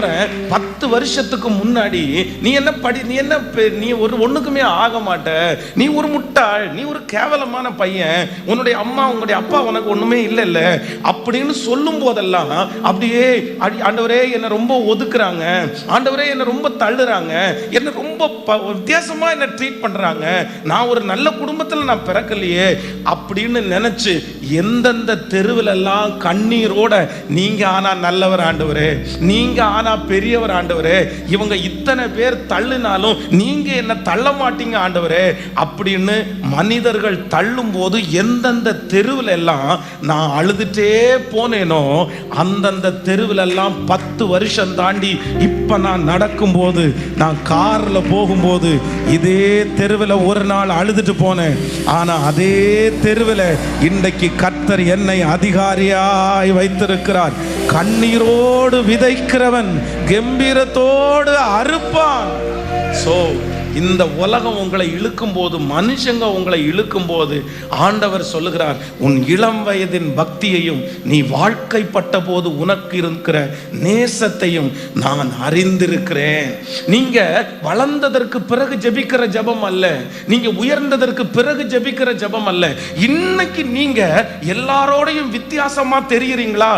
10 வருஷத்துக்கு முன்னாடி நீ ஒரு ஒண்ணுக்குமே ஆக மாட்ட, நீ ஒரு முட்டாள், நீ ஒரு கேவலமான பையன், உன்னுடைய அம்மா உன்னுடைய அப்பா உனக்கு ஒண்ணுமே இல்ல அப்படின்னு சொல்லும் போதெல்லாம் அப்படியே ஆண்டவரே என்ன ரொம்ப ஒதுக்குறாங்க, ஆண்டவரே என்ன ரொம்ப தள்ளுறாங்க, என்ன ரொம்ப வித்தியாசமா என்ன ட்ரீட் பண்றாங்க, நான் ஒரு நல்ல குடும்பத்தில் நான் பிறக்கலையே அப்படின்னு நினைச்சு எந்தெந்த தெருவில் எல்லாம் கண்ணீரோட நீங்க ஆனா நல்லவர் ஆண்டவரே, நீங்க ஆனா பெரியவர் ஆண்டவரே, இவங்க இத்தனை பேர் தள்ளினாலும் நீங்க என்ன தள்ள மாட்டீங்க ஆண்டவரே அப்படின்னு மனிதர்கள் தள்ளும் போது எந்தெந்த தெருவில் எல்லாம் நான் அழுதுட்டே போனேனோ அந்தந்த தெருவில் எல்லாம் 10 வருஷம் தாண்டி இப்ப நான் நடக்கும் போது, நான் கார்ல போகும்போது இதே தெருவில் ஒரு நாள் அழுதுட்டு போனேன். ஆனா அதே தெருவில் இன்றைக்கு கர்த்தர் என்னை அதிகாரியாய் வைத்திருக்கிறார். கண்ணீரோடு விதைக்கிறவன் கம்பீரத்தோடு அறுப்பான். சோ இந்த உலகம் உங்களை இழுக்கும் போது, மனுஷங்க உங்களை இழுக்கும் போது ஆண்டவர் சொல்லுகிறார், உன் இளம் வயதின் பக்தியையும் நீ வாழ்க்கைப்பட்ட போது உனக்கு இருக்கிற நேசத்தையும் நான் அறிந்திருக்கிறேன். நீங்க வளர்ந்ததற்கு பிறகு ஜெபிக்கிற ஜெபம் அல்ல, நீங்க உயர்ந்ததற்கு பிறகு ஜெபிக்கிற ஜெபம் அல்ல. இன்னைக்கு நீங்க எல்லாரோடையும் வித்தியாசமா தெரியுறீங்களா,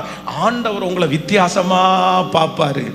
ஆண்டவர் உங்களை வித்தியாசமா பார்ப்பாரு.